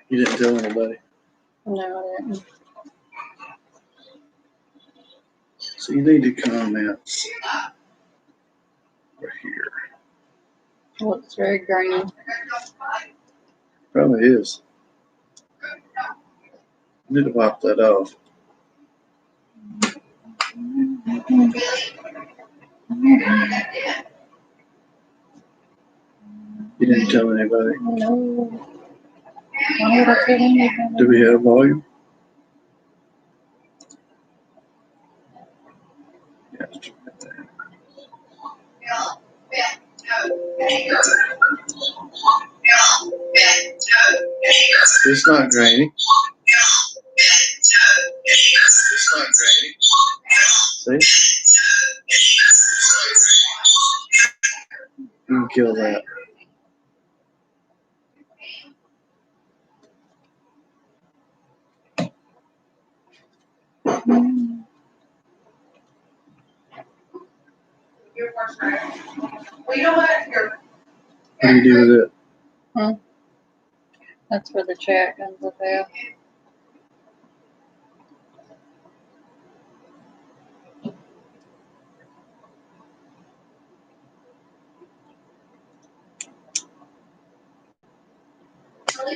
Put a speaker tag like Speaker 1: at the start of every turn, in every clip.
Speaker 1: You didn't tell anybody.
Speaker 2: No, I didn't.
Speaker 1: So you need to comment right here.
Speaker 2: Looks very grainy.
Speaker 1: Probably is. You need to wipe that off. You didn't tell anybody.
Speaker 2: No. Why would I tell anybody?
Speaker 1: Do we have volume? Yeah, let's turn that down. It's not grainy. It's not grainy. See? You can kill that.
Speaker 3: Well, you know what?
Speaker 1: What do you do with it?
Speaker 2: That's where the chat comes with that.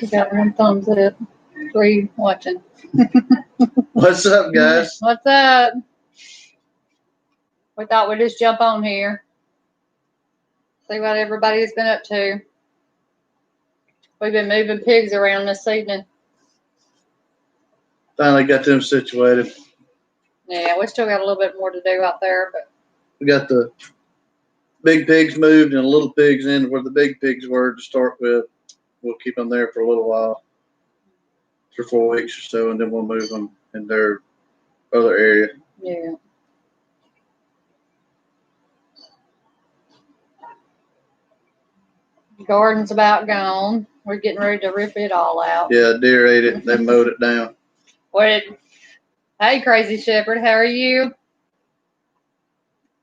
Speaker 2: You got one thumbs up. 3 watching.
Speaker 1: What's up, guys?
Speaker 2: What's up? We thought we'd just jump on here. See what everybody's been up to. We've been moving pigs around this evening.
Speaker 1: Finally got them situated.
Speaker 2: Yeah, we still got a little bit more to do out there, but
Speaker 1: We got the big pigs moved and the little pigs in where the big pigs were to start with. We'll keep them there for a little while, 3 or 4 weeks or so, and then we'll move them in their other area.
Speaker 2: yeah. Garden's about gone. We're getting ready to rip it all out.
Speaker 1: Yeah, deer ate it. They mowed it down.
Speaker 2: Hey, Crazy Shepherd, how are you?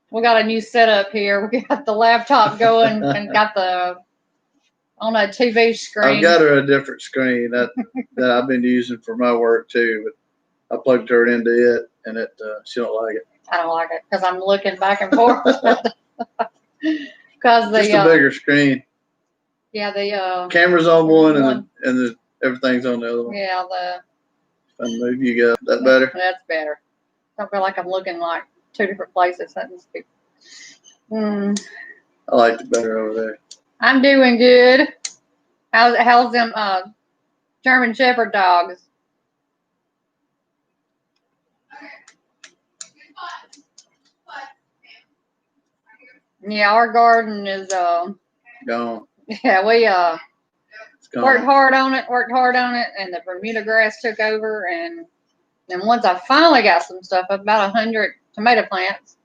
Speaker 2: We got a new setup here. We got the laptop going and got the on a TV screen.
Speaker 1: I've got her a different screen that I've been using for my work too, but I plugged her into it, and she don't like it.
Speaker 2: I don't like it because I'm looking back and forth. Because
Speaker 1: Just a bigger screen.
Speaker 2: Yeah, the
Speaker 1: camera's on one, and everything's on the other one.
Speaker 2: Yeah,
Speaker 1: I move you go. That better?
Speaker 2: That's better. I feel like I'm looking like 2 different places.
Speaker 1: I liked it better over there.
Speaker 2: I'm doing good. How's them German Shepherd dogs? Yeah, our garden is
Speaker 1: Gone.
Speaker 2: Yeah, we
Speaker 1: It's gone.
Speaker 2: worked hard on it, and the Bermuda grass took over, and then once I finally got some stuff, about 100 tomato plants.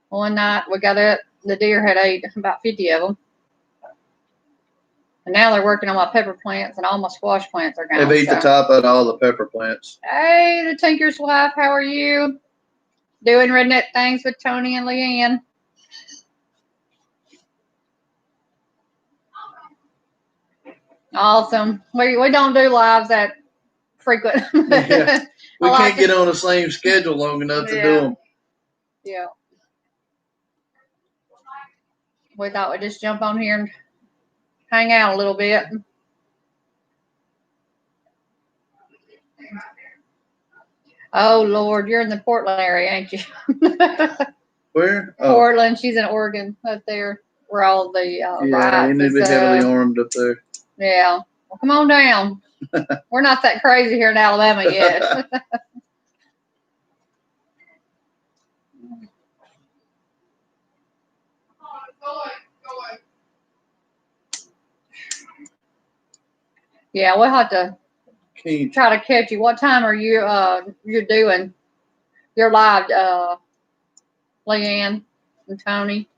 Speaker 2: One night we got it, the deer had ate about 50 of them. And now they're working on my pepper plants, and all my squash plants are gone.
Speaker 1: They've eat the top out of all the pepper plants.
Speaker 2: Hey, the Tinker's wife, how are you? Doing redneck things with Tony and Leanne. Awesome. We don't do lives that frequent.
Speaker 1: Yeah. We can't get on the same schedule long enough to do them.
Speaker 2: Yeah. We thought we'd just jump on here and hang out a little bit. Oh, Lord, you're in the Portland area, ain't you?
Speaker 1: Where? Oh.
Speaker 2: Portland. She's in Oregon up there where all the
Speaker 1: yeah, you need to be heavily armed up there.
Speaker 2: Yeah. Well, come on down. We're not that crazy here in Alabama yet. Yeah, we'll have to try to catch you. What time are you you're doing your live, Leanne and Tony?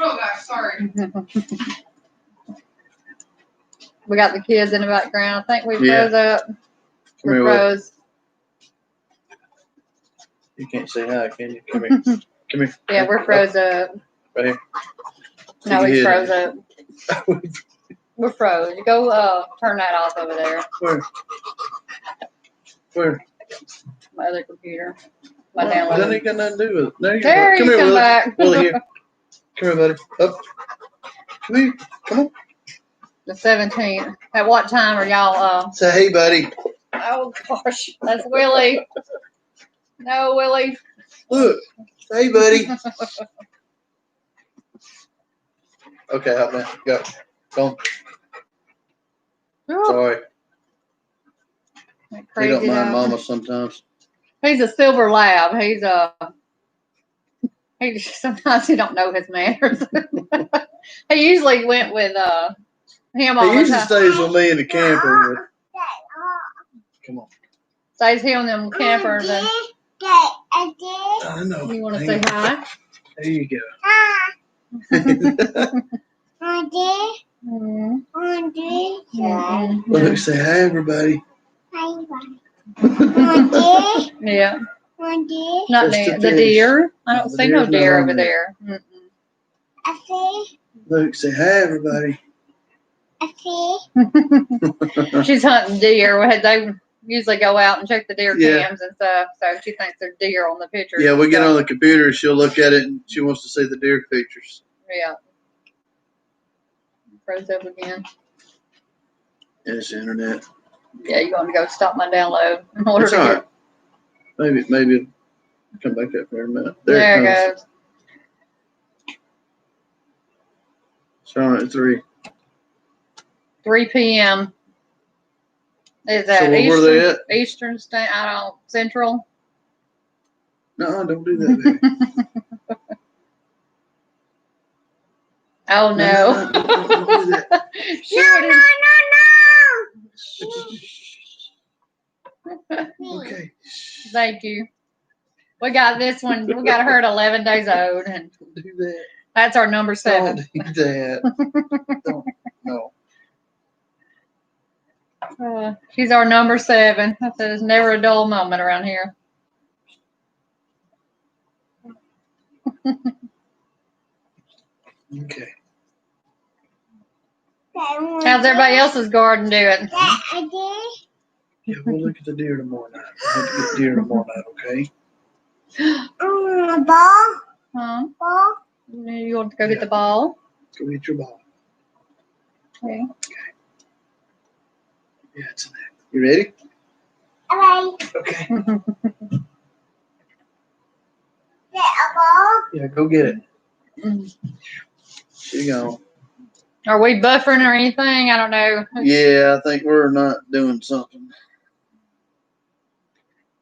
Speaker 3: Oh gosh, sorry.
Speaker 2: We got the kids in the background. I think we froze up.
Speaker 1: Come here,
Speaker 2: froze.
Speaker 1: You can't say hi, can you? Come here. Come here.
Speaker 2: Yeah, we're froze up.
Speaker 1: Right here.
Speaker 2: No, we froze up. We're froze. Go turn that off over there.
Speaker 1: Where? Where?
Speaker 2: My other computer. My
Speaker 1: Well, that
Speaker 2: download.
Speaker 1: ain't got nothing to do with it. There you
Speaker 2: There
Speaker 1: go. Come
Speaker 2: you
Speaker 1: here,
Speaker 2: come
Speaker 1: Willie.
Speaker 2: back.
Speaker 1: Willie, here. Come here, buddy. Up. Come here. Come on.
Speaker 2: The 17th. At what time are y'all?
Speaker 1: Say hey, buddy.
Speaker 2: Oh gosh, that's Willie. No, Willie.
Speaker 1: Look. Say hey, buddy. Okay, hop man. Go. Go on. Sorry.
Speaker 2: That
Speaker 1: He
Speaker 2: crazy
Speaker 1: don't mind
Speaker 2: dog.
Speaker 1: mama sometimes.
Speaker 2: He's a silver lab. He sometimes he don't know his manners. He usually went with him all
Speaker 1: He
Speaker 2: the
Speaker 1: usually
Speaker 2: time.
Speaker 1: stays with me in the camper. But... Come on.
Speaker 2: Stays here on them campers. And
Speaker 1: I know.
Speaker 2: you want to
Speaker 1: Hang
Speaker 2: say
Speaker 1: on.
Speaker 2: hi?
Speaker 1: There you go.
Speaker 2: Mm-hmm.
Speaker 1: Look, say hi, everybody.
Speaker 2: Yeah. Not
Speaker 1: Just
Speaker 2: the
Speaker 1: a fish.
Speaker 2: deer. I
Speaker 1: No,
Speaker 2: don't
Speaker 1: the
Speaker 2: see no
Speaker 1: deer's not
Speaker 2: deer
Speaker 1: on
Speaker 2: over
Speaker 1: there.
Speaker 2: there. Mm-mm.
Speaker 1: Look, say hi, everybody.
Speaker 2: She's hunting deer. They usually go out and check the deer
Speaker 1: Yeah.
Speaker 2: cams and stuff, so she thinks there's deer on the pictures.
Speaker 1: Yeah, we
Speaker 2: and
Speaker 1: get
Speaker 2: stuff.
Speaker 1: on the computer, she'll look at it, and she wants to see the deer pictures.
Speaker 2: Yeah. Froze up again.
Speaker 1: It's the internet.
Speaker 2: Yeah, you want to go stop my download in order
Speaker 1: It's
Speaker 2: to
Speaker 1: all
Speaker 2: get.
Speaker 1: right. Maybe it'll come back up here in a minute.
Speaker 2: There
Speaker 1: it
Speaker 2: it
Speaker 1: comes.
Speaker 2: goes.
Speaker 1: It's on at 3.
Speaker 2: 3 p.m. Is
Speaker 1: So
Speaker 2: that
Speaker 1: where were they at?
Speaker 2: Eastern State? I don't Central.
Speaker 1: No, don't do that, baby.
Speaker 2: Oh no!
Speaker 1: Don't do that. Okay.
Speaker 2: Thank you. We got this one. We got her at 11 days old, and
Speaker 1: Don't do that.
Speaker 2: that's our number 7.
Speaker 1: Don't do that. Don't. No.
Speaker 2: She's our number 7. I said there's never a dull moment around here.
Speaker 1: Okay.
Speaker 2: How's everybody else's garden doing?
Speaker 1: Yeah, we'll look at the deer tomorrow night. We'll have to get deer tomorrow night, okay?
Speaker 2: Huh? You want to go get the ball?
Speaker 1: Go get your ball.
Speaker 2: Okay.
Speaker 1: Yeah, it's in there. You ready? Okay. Yeah, go get it. Here you go.
Speaker 2: Are we buffering or anything? I don't know.
Speaker 1: Yeah, I think we're not doing something.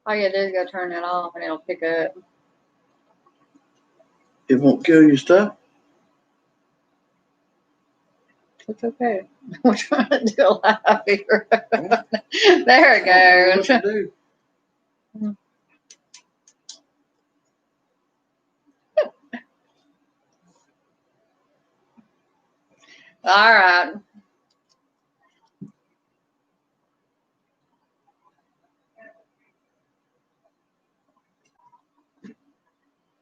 Speaker 2: All you do is go turn it off and it'll pick up.
Speaker 1: It won't kill your stuff.
Speaker 2: It's okay. We're trying to do a live here. There it goes.
Speaker 1: What to do.
Speaker 2: All right.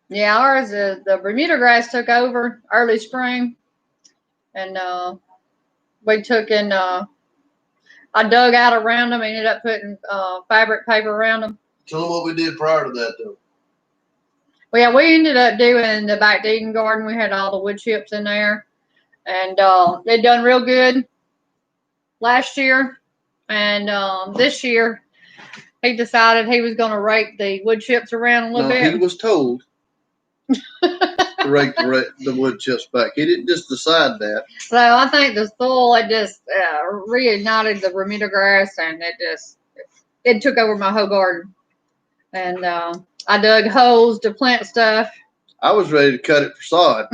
Speaker 2: Yeah, ours is the Bermuda grass took over early spring, and we took in. I dug out around them, ended up putting fabric paper around them.
Speaker 1: Tell them what we did prior to that, though.
Speaker 2: Well, yeah, we ended up doing the back Eden garden. We had all the wood chips in there, and they'd done real good last year. And this year, he decided he was going to rake the wood chips around a little
Speaker 1: No,
Speaker 2: bit.
Speaker 1: he was told to rake the wood chips back. He didn't just decide that.
Speaker 2: So I think the soil, it just reignited the Bermuda grass, and it took over my whole garden. And I dug holes to plant stuff.
Speaker 1: I was ready to cut it for sod.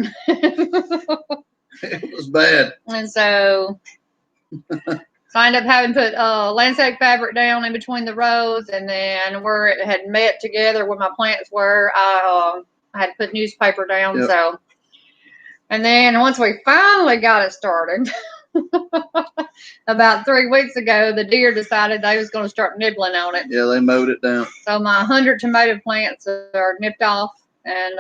Speaker 1: It was bad.
Speaker 2: And so I ended up having to put landscape fabric down in between the rows, and then where it had met together where my plants were, I had to put newspaper down.
Speaker 1: Yep.
Speaker 2: So, and then once we finally got it started, about 3 weeks ago, the deer decided they was going to start nibbling on it.
Speaker 1: Yeah, they mowed it down.
Speaker 2: So my 100 tomato plants are nipped off, and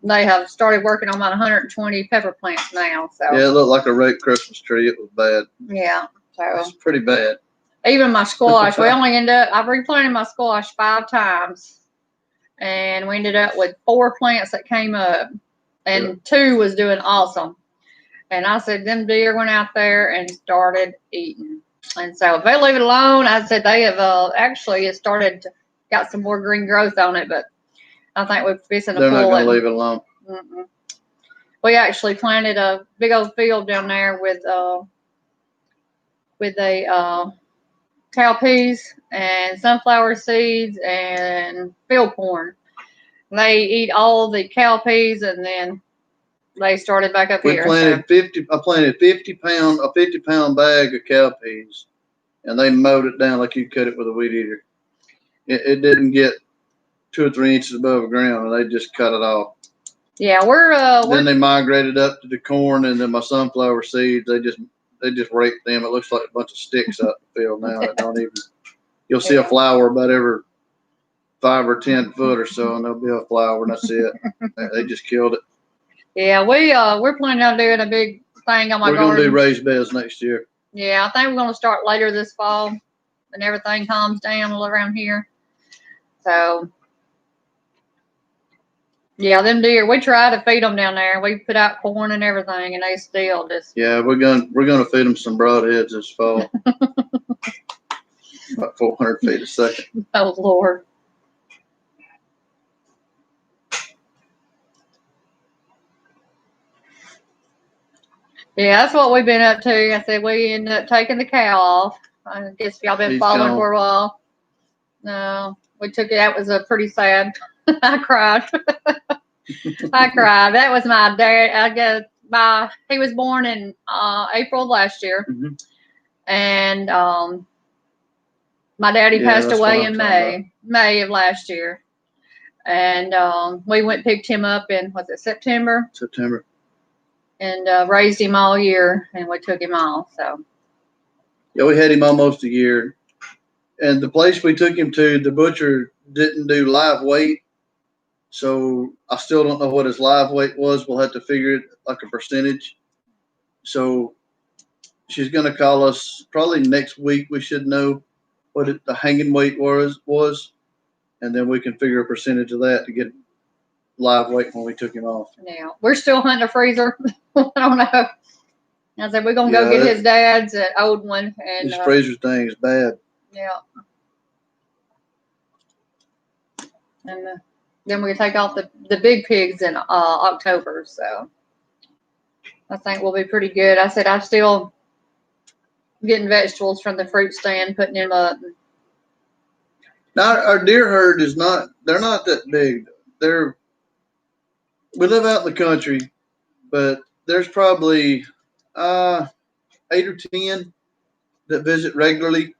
Speaker 2: they have started working on about 120 pepper plants now. So
Speaker 1: Yeah, it looked like a red Christmas tree. It was bad.
Speaker 2: yeah. So
Speaker 1: It's pretty bad.
Speaker 2: even my squash, we only ended up, I've replanted my squash 5 times. And we ended up with 4 plants that came up. And 2 was doing awesome. And I said, them deer went out there and started eating. And so if they leave it alone, I said they have actually it started to got some more green growth on it, but I think we're fixing to
Speaker 1: They're not
Speaker 2: pull
Speaker 1: going to
Speaker 2: it.
Speaker 1: leave it alone.
Speaker 2: Mm-mm. We actually planted a big old field down there with cowpeas and sunflower seeds and field corn. They eat all the cowpeas and then they started back up
Speaker 1: We
Speaker 2: here.
Speaker 1: planted 50. I planted 50-pound bag of cowpeas, and they mowed it down like you cut it with a weed eater. It didn't get 2 or 3 inches above the ground, and they just cut it off.
Speaker 2: Yeah,
Speaker 1: Then they migrated up to the corn, and then my sunflower seeds. They just raked them. It looks like a bunch of sticks out in the field now. It don't even. You'll see a flower about every 5 or 10 foot or so, and there'll be a flower, and that's it. They just killed it.
Speaker 2: Yeah, we're planning on doing a big thing on my
Speaker 1: We're
Speaker 2: garden.
Speaker 1: gonna do raised beds next year.
Speaker 2: Yeah, I think we're gonna start later this fall when everything calms down a little around here. So yeah, them deer, we try to feed them down there. We put out corn and everything, and they still just.
Speaker 1: Yeah, we're gonna feed them some broadheads this fall. About 400 feet a second.
Speaker 2: Oh Lord. Yeah, that's what we've been up to. I said we ended up taking the cow off. I guess y'all been
Speaker 1: He's
Speaker 2: following
Speaker 1: gone.
Speaker 2: for a while. No, we took it. That was a pretty sad. I cried. I cried. That was my dad. I guess he was born in April of last year,
Speaker 1: Mm-hmm.
Speaker 2: and my daddy passed
Speaker 1: that's
Speaker 2: away
Speaker 1: what I'm
Speaker 2: in
Speaker 1: talking
Speaker 2: May of last year, and we went and picked him up in September, and raised him all year, and we took him off. So
Speaker 1: Yeah, we had him almost a year, and the place we took him to, the butcher didn't do live weight, so I still don't know what his live weight was. We'll have to figure it like a percentage. So she's gonna call us probably next week. We should know what the hanging weight was, and then we can figure a percentage of that to get live weight when we took him off.
Speaker 2: yeah, we're still hunting a freezer. I don't know. I said we're gonna go get his dad's old one, and
Speaker 1: This freezer thing is bad.
Speaker 2: yeah. And then we take off the big pigs in October, so I think we'll be pretty good. I said I'm still getting vegetables from the fruit stand, putting them up.
Speaker 1: Now our deer herd they're not that big. We live out in the country, but there's probably 8 or 10 that visit regularly,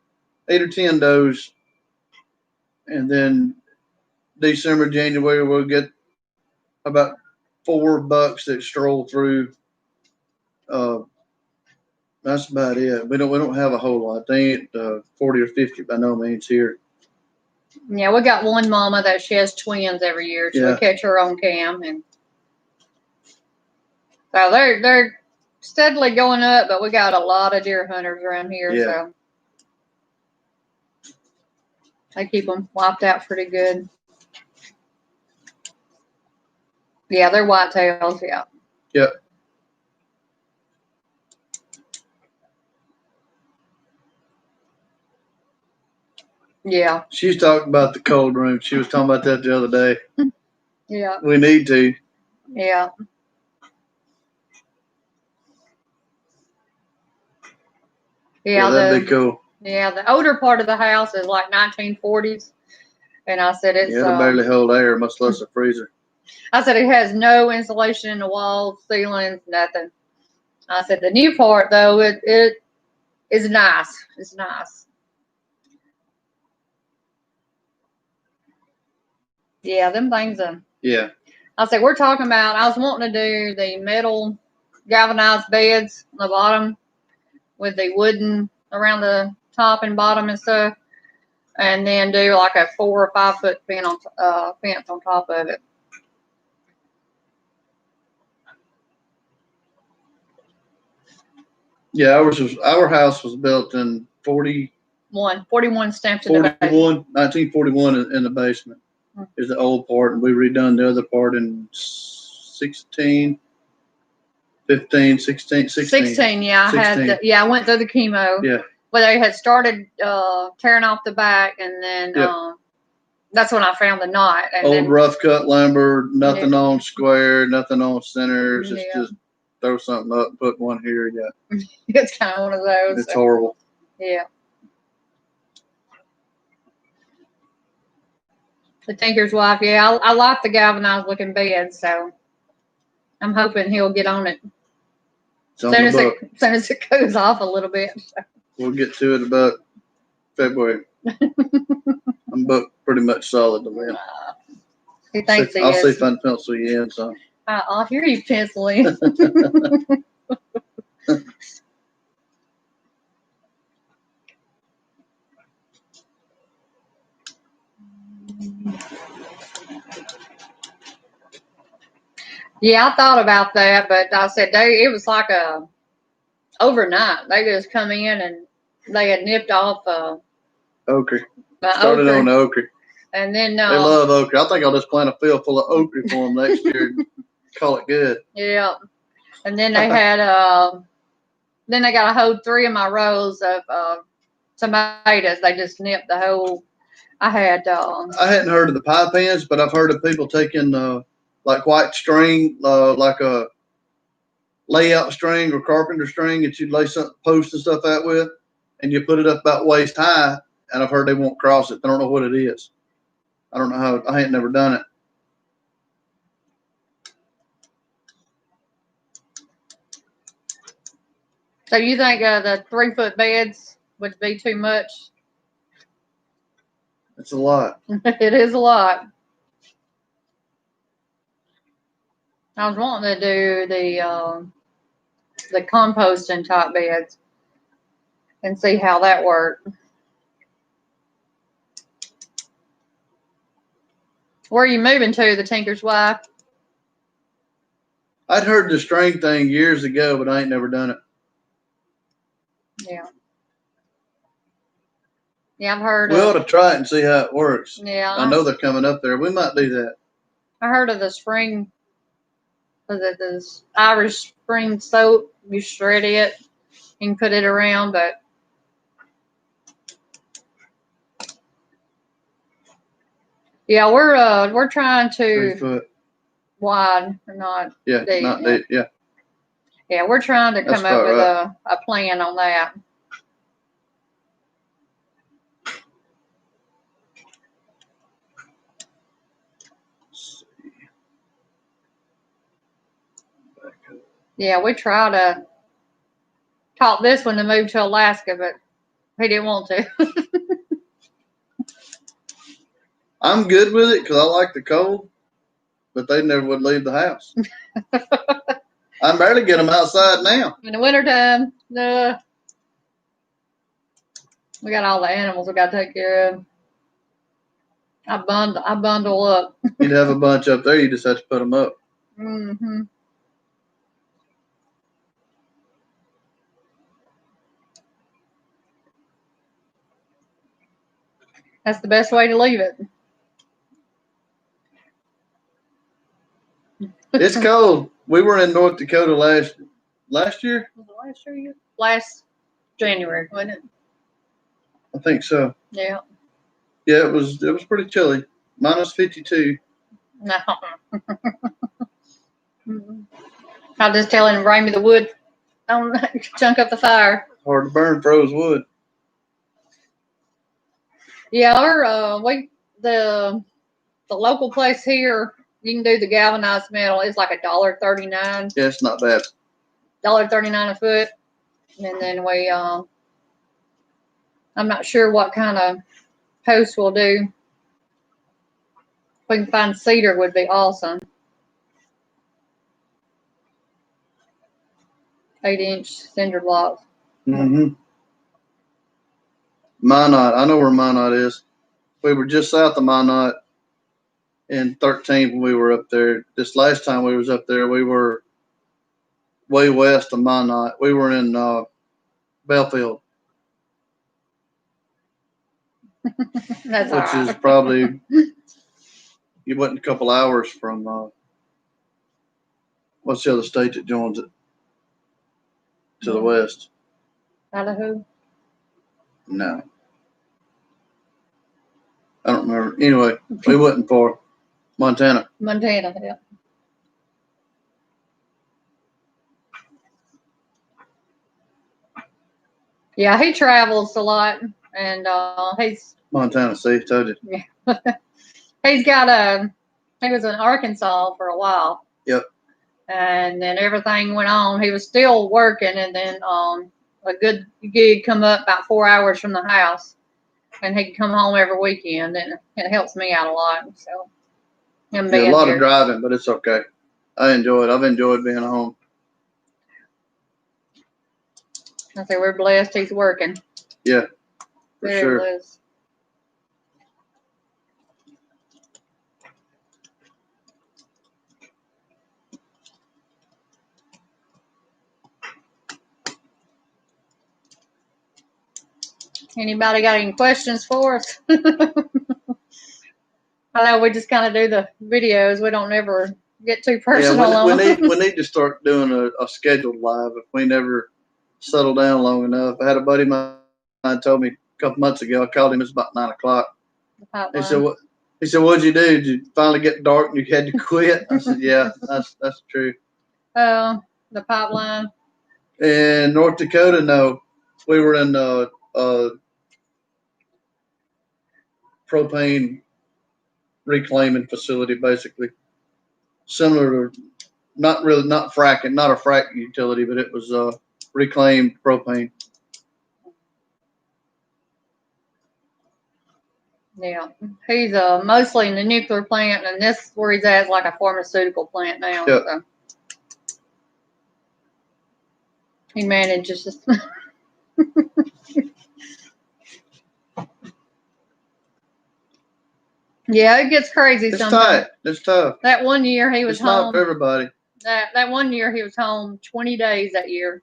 Speaker 1: 8 or 10 does, and then December, January we'll get about 4 bucks that stroll through. That's about it. We don't have a whole lot. They ain't 40 or 50 by no means here.
Speaker 2: Yeah, we got one mama that she has twins every year, so we catch her on cam, and so they're steadily going up. But we got a lot of deer hunters around here, so they keep them wiped out pretty good. Yeah, they're whitetails. Yeah.
Speaker 1: Yep.
Speaker 2: Yeah.
Speaker 1: She's talking about the cold room. She was talking about that the other day.
Speaker 2: Yeah.
Speaker 1: We need to.
Speaker 2: Yeah. Yeah,
Speaker 1: that'd be cool.
Speaker 2: Yeah, the older part of the house is like 1940s, and I said it's.
Speaker 1: It'll barely hold air, much less a freezer.
Speaker 2: I said it has no insulation in the walls, ceilings, nothing. I said the new part though, it is nice. It's nice. Yeah, them things.
Speaker 1: Yeah.
Speaker 2: I said we're talking about. I was wanting to do the metal galvanized beds on the bottom with the wooden around the top and bottom and stuff, and then do like a 4 or 5 foot fence on top of it.
Speaker 1: Yeah, our house was built in
Speaker 2: 41 stamped in the basement.
Speaker 1: 1941 in the basement is the old part, and we redone the other part in 16, 15, 16.
Speaker 2: 16, yeah.
Speaker 1: 16.
Speaker 2: I went through the chemo.
Speaker 1: Yeah.
Speaker 2: Where they had started tearing off the back, and then that's when I found the knot. And
Speaker 1: Old
Speaker 2: then,
Speaker 1: rough cut lumber, nothing on square, nothing on centers. It's just throw something up, put one here. Yeah.
Speaker 2: It's kind of one of those.
Speaker 1: It's horrible.
Speaker 2: Yeah. The tinker's wife. Yeah, I like the galvanized looking bed, so I'm hoping he'll get on it. Soon as it goes off a little bit.
Speaker 1: We'll get to it about February. I'm booked pretty much solid to win.
Speaker 2: He thinks he
Speaker 1: I'll
Speaker 2: is.
Speaker 1: see if I can pencil you in some.
Speaker 2: I'll hear you penciling. Yeah, I thought about that, but I said it was like overnight. They just come in and they had nipped off
Speaker 1: Okra. Started on okra.
Speaker 2: And then
Speaker 1: they love okra. I think I'll just plant a field full of okra for them next year and call it good.
Speaker 2: Yeah. And then they had then they got a whole 3 of my rows of tomatoes. They just nipped the whole. I hadn't
Speaker 1: heard of the pie pans, but I've heard of people taking like white string, like a layout string or carpenter string that you'd lay some posts and stuff out with, and you put it up about waist high, and I've heard they won't cross it. I don't know what it is. I don't know how. I ain't never done it.
Speaker 2: So you think the 3-foot beds would be too much?
Speaker 1: It's a lot.
Speaker 2: It is a lot. I was wanting to do the composting type beds and see how that worked. Where are you moving to, the tinker's wife?
Speaker 1: I'd heard the string thing years ago, but I ain't never done it.
Speaker 2: Yeah. Yeah, I've heard
Speaker 1: we ought to try it and see how it works.
Speaker 2: Yeah.
Speaker 1: I know they're coming up there. We might do that.
Speaker 2: I heard of the spring, the Irish spring soap. You shred it and put it around, but yeah, we're trying to
Speaker 1: 3 foot
Speaker 2: wide or not.
Speaker 1: Yeah,
Speaker 2: deep.
Speaker 1: not deep. Yeah.
Speaker 2: Yeah, we're trying to come up with a plan on that. Yeah, we try to talk this one to move to Alaska, but he didn't want to.
Speaker 1: I'm good with it because I like the cold, but they never would leave the house. I barely get them outside now.
Speaker 2: In the wintertime, we got all the animals we got to take care of. I bundle up.
Speaker 1: You'd have a bunch up there. You just have to put them up.
Speaker 2: Mm-hmm. That's the best way to leave it.
Speaker 1: It's cold. We were in North Dakota last year.
Speaker 2: Was it last year? Last January, wasn't it?
Speaker 1: I think so.
Speaker 2: Yeah.
Speaker 1: Yeah, it was pretty chilly. Minus 52.
Speaker 2: No. I'll just tell him to bring me the wood. Don't chunk up the fire.
Speaker 1: Hard to burn froze wood.
Speaker 2: Yeah, the local place here, you can do the galvanized metal. It's like $1.39.
Speaker 1: Yeah, it's not bad.
Speaker 2: $1.39 a foot. And then I'm not sure what kind of post we'll do. If we can find cedar would be awesome. 8-inch cinder blocks.
Speaker 1: Mm-hmm. Minot. I know where Minot is. We were just south of Minot in 13 when we were up there. This last time we was up there, we were way west of Minot. We were in Belfield,
Speaker 2: That's all
Speaker 1: which
Speaker 2: right.
Speaker 1: is probably you went a couple hours from what's the other state that joins it to the west?
Speaker 2: Idaho.
Speaker 1: No, I don't remember. Anyway, we wasn't for Montana.
Speaker 2: Montana, yeah. Yeah, he travels a lot, and
Speaker 1: Montana, see, told you.
Speaker 2: he's got he was in Arkansas for a while.
Speaker 1: Yep.
Speaker 2: And then everything went on. He was still working, and then a good gig come up about 4 hours from the house, and he can come home every weekend, and it helps me out a lot. So him
Speaker 1: Yeah,
Speaker 2: being
Speaker 1: a lot
Speaker 2: here.
Speaker 1: of driving, but it's okay. I enjoy it. I've enjoyed being home.
Speaker 2: I say we're blessed. He's working.
Speaker 1: Yeah, for
Speaker 2: Very
Speaker 1: sure.
Speaker 2: blessed. Anybody got any questions for us? I know we just kind of do the videos. We don't ever get too personal
Speaker 1: Yeah,
Speaker 2: on them.
Speaker 1: we need to start doing a scheduled live if we never settle down long enough. I had a buddy of mine told me a couple months ago. I called him. It was about 9 o'clock. He said, "What?" He said, "What'd you do? Did you finally get dark and you had to quit?" I said, "Yeah, that's true."
Speaker 2: Oh, the pipeline.
Speaker 1: In North Dakota, no, we were in propane reclaiming facility, basically similar to not fracking, not a frack utility, but it was reclaimed propane.
Speaker 2: Yeah, he's mostly in the nuclear plant, and this where he's at is like a pharmaceutical plant now.
Speaker 1: Yep.
Speaker 2: So he manages. Yeah, it gets crazy
Speaker 1: It's
Speaker 2: sometimes.
Speaker 1: tight. It's tough.
Speaker 2: That one year he was
Speaker 1: It's not
Speaker 2: home.
Speaker 1: for everybody.
Speaker 2: That one year he was home 20 days that year,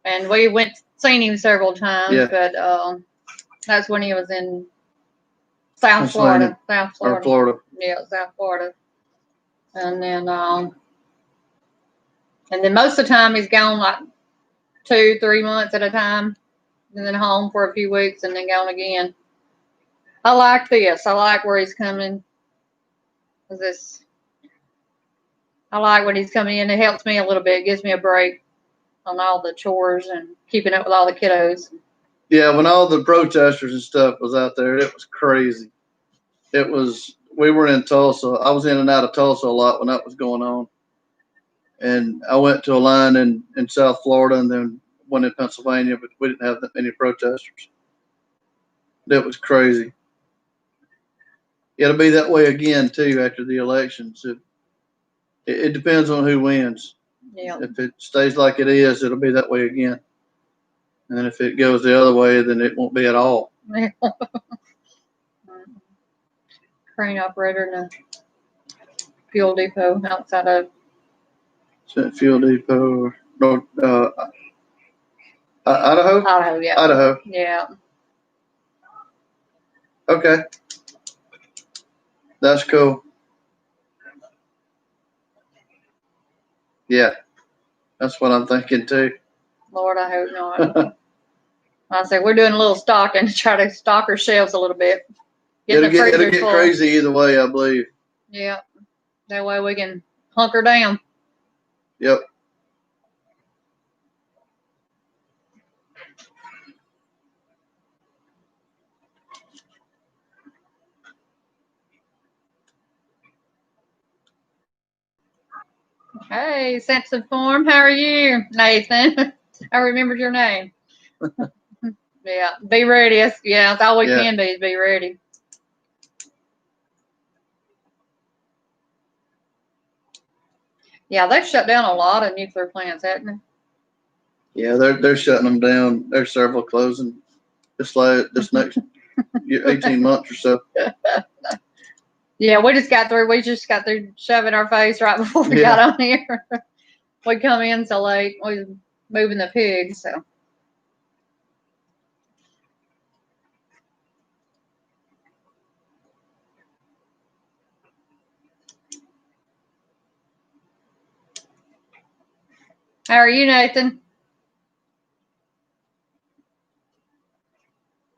Speaker 2: and we went seen him several times.
Speaker 1: Yeah.
Speaker 2: But that's when he was in South Florida.
Speaker 1: Or Florida.
Speaker 2: Yeah, South Florida. And then most of the time he's gone like 2-3 months at a time, and then home for a few weeks, and then gone again. I like this. I like where he's coming. I like when he's coming in. It helps me a little bit. It gives me a break on all the chores and keeping up with all the kiddos.
Speaker 1: Yeah, when all the protesters and stuff was out there, it was crazy. We were in Tulsa. I was in and out of Tulsa a lot when that was going on. And I went to a line in South Florida and then one in Pennsylvania, but we didn't have that many protesters. That was crazy. It'll be that way again, too, after the elections. It depends on who wins.
Speaker 2: Yeah.
Speaker 1: If it stays like it is, it'll be that way again. And if it goes the other way, then it won't be at all.
Speaker 2: Crane operator in a fuel depot outside of
Speaker 1: Fuel depot, no, Idaho?
Speaker 2: Idaho. Yeah.
Speaker 1: Idaho.
Speaker 2: Yeah.
Speaker 1: Okay. That's cool. Yeah. That's what I'm thinking too.
Speaker 2: Lord, I hope not. I said we're doing a little stocking to try to stock our shelves a little bit.
Speaker 1: It'll get
Speaker 2: full.
Speaker 1: crazy either way, I believe.
Speaker 2: Yeah. That way we can hunker down.
Speaker 1: Yep.
Speaker 2: Hey, Samson Farm, how are you, Nathan? I remembered your name. Yeah, be ready. That's all we can do is be ready. Yeah, they've shut down a lot of nuclear plants, haven't they?
Speaker 1: Yeah, they're shutting them down. There's several closing this next year, 18 months or so.
Speaker 2: Yeah, we just got through shoving our face right before we got on here. We come in so late. We was moving the pigs, so How are you, Nathan?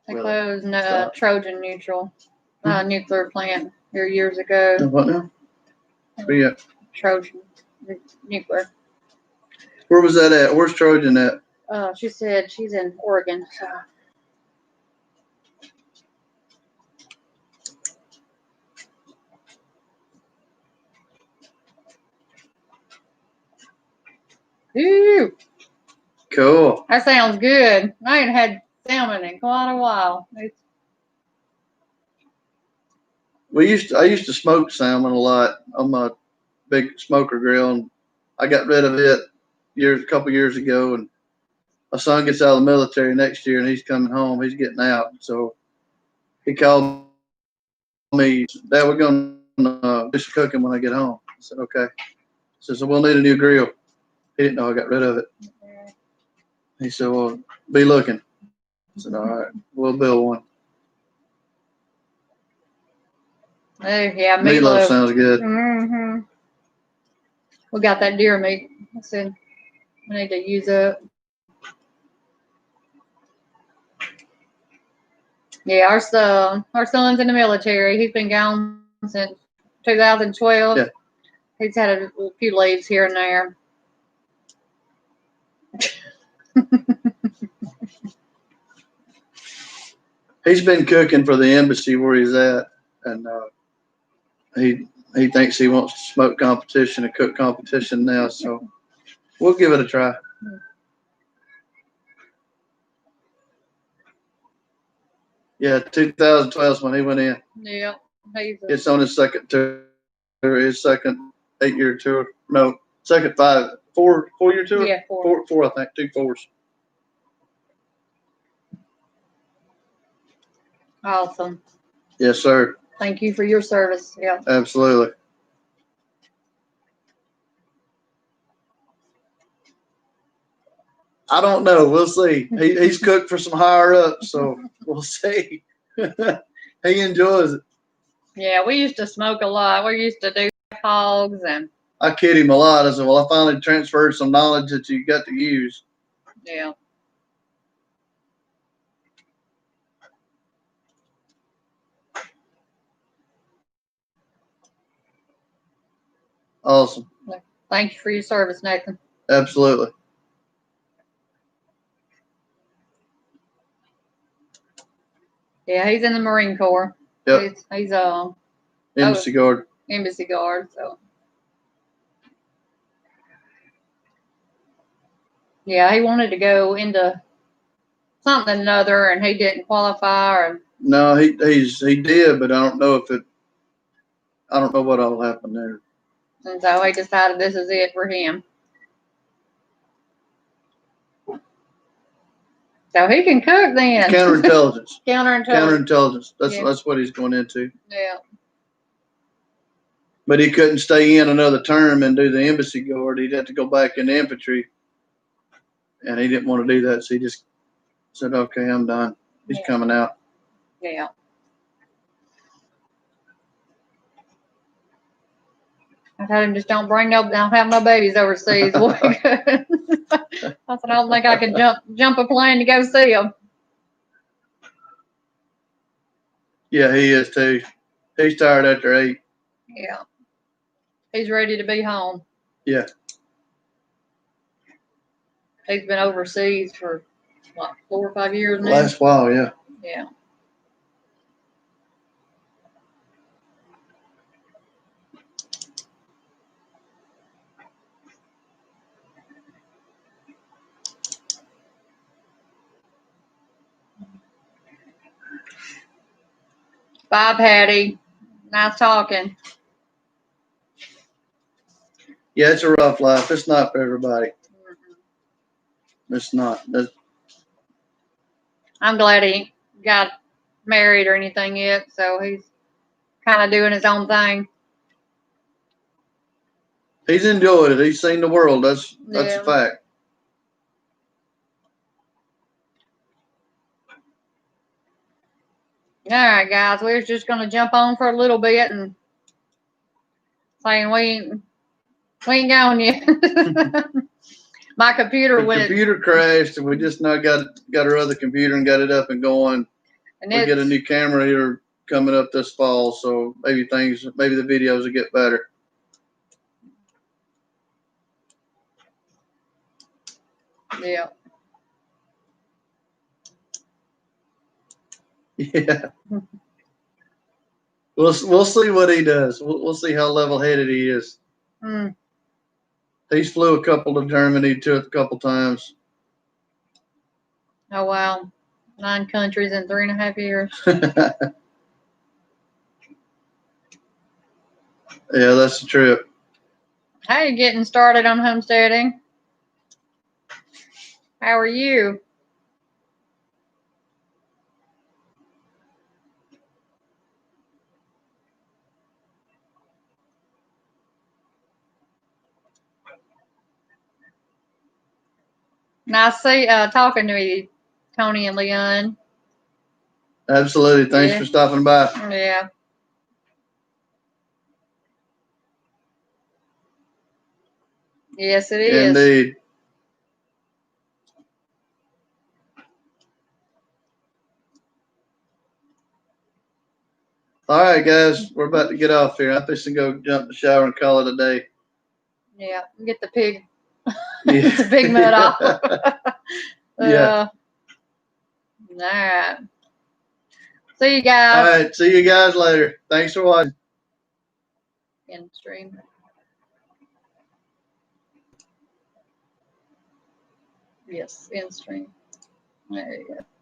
Speaker 2: They
Speaker 1: Well,
Speaker 2: closed
Speaker 1: stop.
Speaker 2: Trojan nuclear plant here years ago.
Speaker 1: What now? Where you at?
Speaker 2: Trojan nuclear.
Speaker 1: Where was that at? Where's Trojan at?
Speaker 2: She said she's in Oregon. So. Ooh,
Speaker 1: Cool.
Speaker 2: that sounds good. I ain't had salmon in quite a while.
Speaker 1: I used to smoke salmon a lot on my big smoker grill, and I got rid of it a couple years ago. And my son gets out of the military next year, and he's coming home. He's getting out, so he called me. Dad, we're going to do some cooking when I get home. I said, okay. He said, so we'll need a new grill. He didn't know I got rid of it. He said, well, be looking. I said, all right, we'll build one.
Speaker 2: Oh, yeah,
Speaker 1: Meatloaf sounds good.
Speaker 2: Mm-hmm. We got that deer meat. I said we need to use up. Yeah, our son's in the military. He's been gone since 2012.
Speaker 1: Yeah.
Speaker 2: He's had a few leaves here and there.
Speaker 1: He's been cooking for the embassy where he's at, and he thinks he wants to smoke competition and cook competition now. So we'll give it a try. Yeah, 2012 is when he went in.
Speaker 2: Yeah,
Speaker 1: It's on his second tour, his second 8-year tour. No, second 4-year tour.
Speaker 2: Yeah,
Speaker 1: four, I think, 2 4s.
Speaker 2: Awesome.
Speaker 1: Yes, sir.
Speaker 2: Thank you for your service. Yeah.
Speaker 1: Absolutely. I don't know. We'll see. He's cooked for some higher ups, so we'll see. He enjoys it.
Speaker 2: Yeah, we used to smoke a lot. We used to do hogs and.
Speaker 1: I kid him a lot. I said, well, I finally transferred some knowledge that you got to use.
Speaker 2: Yeah.
Speaker 1: Awesome.
Speaker 2: Thank you for your service, Nathan.
Speaker 1: Absolutely.
Speaker 2: Yeah, he's in the Marine Corps.
Speaker 1: Yep.
Speaker 2: He's
Speaker 1: Embassy guard.
Speaker 2: embassy guard, so. Yeah, he wanted to go into something or another, and he didn't qualify. Or
Speaker 1: No, he did, but I don't know what all happened there.
Speaker 2: and so he decided this is it for him. So he can cook then.
Speaker 1: Counterintelligence.
Speaker 2: Counterintelligence.
Speaker 1: Counterintelligence.
Speaker 2: Yeah.
Speaker 1: That's what he's going into.
Speaker 2: Yeah.
Speaker 1: But he couldn't stay in another term and do the embassy guard. He'd have to go back into infantry. And he didn't want to do that, so he just said, okay, I'm done. He's coming out.
Speaker 2: Yeah. I told him just don't have no babies overseas. I said, I don't think I can jump a plane to go see them.
Speaker 1: Yeah, he is too. He's tired after 8.
Speaker 2: Yeah. He's ready to be home.
Speaker 1: Yeah.
Speaker 2: He's been overseas for what, 4 or 5 years now?
Speaker 1: Last while, yeah.
Speaker 2: Yeah. Bye, Patty. Nice talking.
Speaker 1: Yeah, it's a rough life. It's not for everybody.
Speaker 2: Mm-hmm.
Speaker 1: It's not.
Speaker 2: I'm glad he got married or anything yet, so he's kind of doing his own thing.
Speaker 1: He's enjoyed it. He's seen the world. That's a fact.
Speaker 2: All right, guys, we're just gonna jump on for a little bit and saying we ain't gone yet. My computer
Speaker 1: The
Speaker 2: went,
Speaker 1: computer crashed, and we just now got our other computer and got it up and going.
Speaker 2: and
Speaker 1: We get a
Speaker 2: it's,
Speaker 1: new camera here coming up this fall, so maybe the videos will get better.
Speaker 2: yeah.
Speaker 1: Yeah. We'll see what he does. We'll see how level-headed he is.
Speaker 2: Mm.
Speaker 1: He's flew a couple to Germany to it a couple times.
Speaker 2: Oh, wow. 9 countries in 3.5 years.
Speaker 1: Yeah, that's the trip.
Speaker 2: How are you getting started on homesteading? How are you? Nice talking to you, Tony and Leon.
Speaker 1: Absolutely. Thanks
Speaker 2: Yeah.
Speaker 1: for stopping by.
Speaker 2: Yeah. Yes, it is.
Speaker 1: Indeed. All right, guys, we're about to get off here. I'm fixing to go jump in the shower and call it a day.
Speaker 2: Yeah. Get the pig.
Speaker 1: Yeah.
Speaker 2: It's a big mud off.
Speaker 1: Yeah.
Speaker 2: All right. See you guys.
Speaker 1: All right. See you guys later. Thanks for watching.
Speaker 2: In stream. Yes, in stream. There you go.